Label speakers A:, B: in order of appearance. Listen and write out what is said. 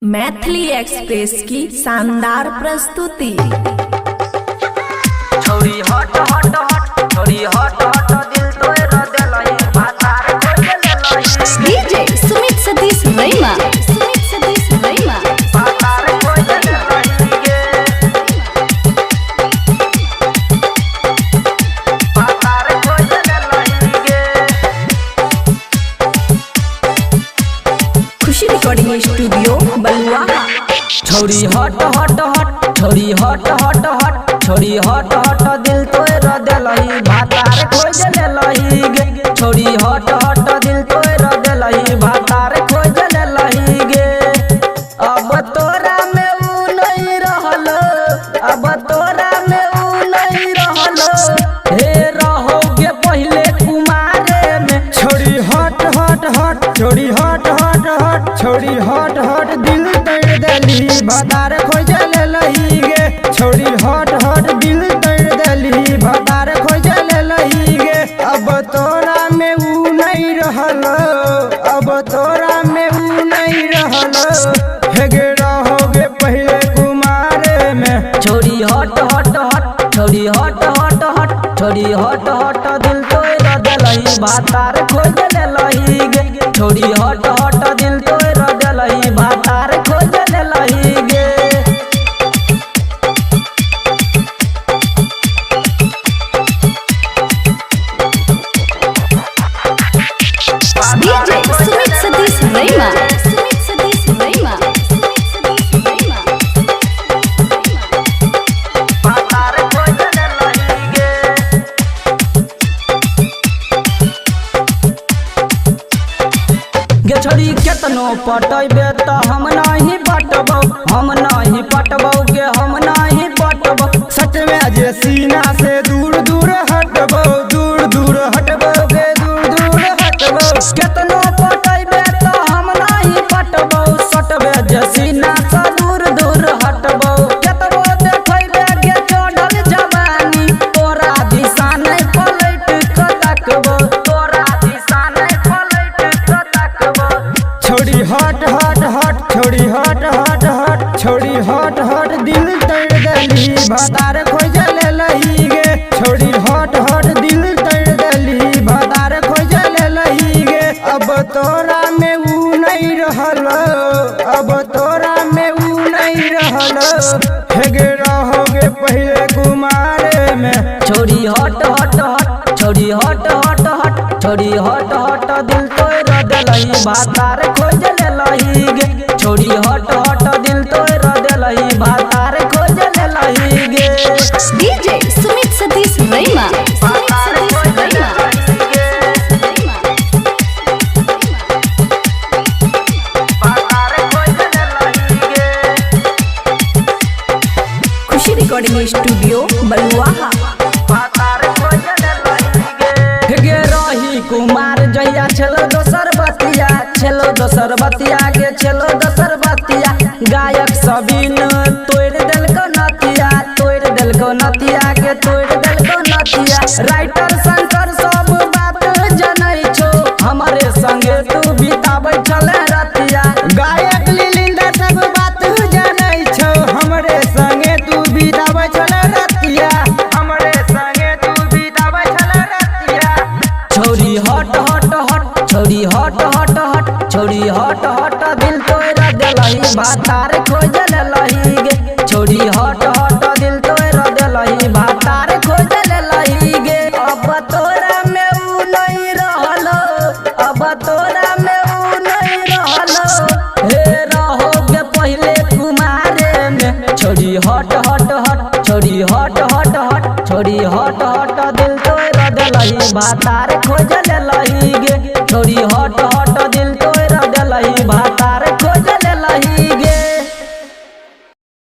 A: Maithili express की शानदार प्रस्तुति।
B: छोरी हट हट हट छोरी हट हट दिल तोड़ देलही भातार खोज लेलही
C: डीजे सुमित सतीश रैमा
B: भातार खोज लेलही गे भातार खोज लेलही गे
A: खुशी रिकॉर्डिंग स्टूडियो बलुआ।
B: छोरी हट हट हट छोरी हट हट हट छोरी हट हट दिल तोड़ देलही भातार खोज लेलही गे छोरी हट हट दिल तोड़ देलही भातार खोज लेलही गे अब तोरा में ऊ नहीं रहल अब तोरा में ऊ नहीं रहल हे रहोगे पहले कुमारे में
D: छोरी हट हट हट छोरी हट हट हट छोरी हट हट दिल तोड़ देली भातार खोज लेलही गे छोरी हट हट दिल तोड़ देली भातार खोज लेलही गे अब तोरा में ऊ नहीं रहल अब तोरा में ऊ नहीं रहल हेगे रहोगे पहले कुमारे में
B: छोरी हट हट हट छोरी हट हट हट छोरी हट हट दिल तोड़ देलही भातार खोज लेलही गे छोरी हट हट दिल तोड़ देलही भातार खोज लेलही गे
C: डीजे सुमित सतीश रैमा
B: भातार खोज लेलही गे गे छोरी केतनो पटैबे त हम नहीं पटबौ हम नहीं पटबौ गे हम नहीं पटबौ
D: सटवे जे सीना से दूर दूर हटबो दूर दूर हटबो गे दूर दूर हटबो
B: केतनो पटैबे त हम नहीं पटबौ सटबे जे सीना से दूर दूर हटबौ केतबो देखैबे गे चढ़ल जवानी तोरा दिशा नहीं पलट क तकबौ तोरा दिशा नहीं पलट क तकबौ
D: छोरी हट हट हट छोरी हट हट हट छोरी हट हट दिल तोड़ देली भातार खोज लेलही गे छोरी हट हट दिल तोड़ देली भातार खोज लेलही गे अब तोरा में ऊ नहीं रहल अब तोरा में ऊ नहीं रहल हेगे रहोगे पहले कुमारे में
B: छोरी हट हट हट छोरी हट हट हट छोरी हट हट दिल तोड़ देलही भातार खोज लेलही गे छोरी हट हट दिल तोड़ देलही भातार खोज लेलही गे
C: डीजे सुमित सतीश रैमा
B: भातार खोज लेलही गे भातार खोज लेलही गे
A: खुशी रिकॉर्डिंग स्टूडियो बलुआ।
B: भातार खोज लेलही गे गे रही कुमार जहिया छलो दोसर बतिया छलो दोसर बतिया गे छलो दोसर बतिया गायक सबीन तोड़ देलको नतिया तोड़ देलको नतिया गे तोड़ देलको नतिया राइटर शंकर सब बात जनै छो हमरे संगे तू बिताबै छले रतिया
D: गायक लिलिंदा सब बात जानै छौ हमरे संगे तू बिताबै छले रतिया हमरे संगे तू बिताबै छले रतिया
B: छोरी हट हट हट छोरी हट हट हट छोरी हट हट दिल तोड़ देलही भातार खोज लेलही गे छोरी हट हट दिल तोड़ देलही भातार खोज लेलही गे अब तोरा में ऊ नहीं रहल अब तोरा में ऊ नहीं रहल हे रहोगे पहले कुमारे में छोरी हट हट हट छोरी हट हट हट छोरी हट हट दिल तोड़ देलही भातार खोज लेलही गे छोरी हट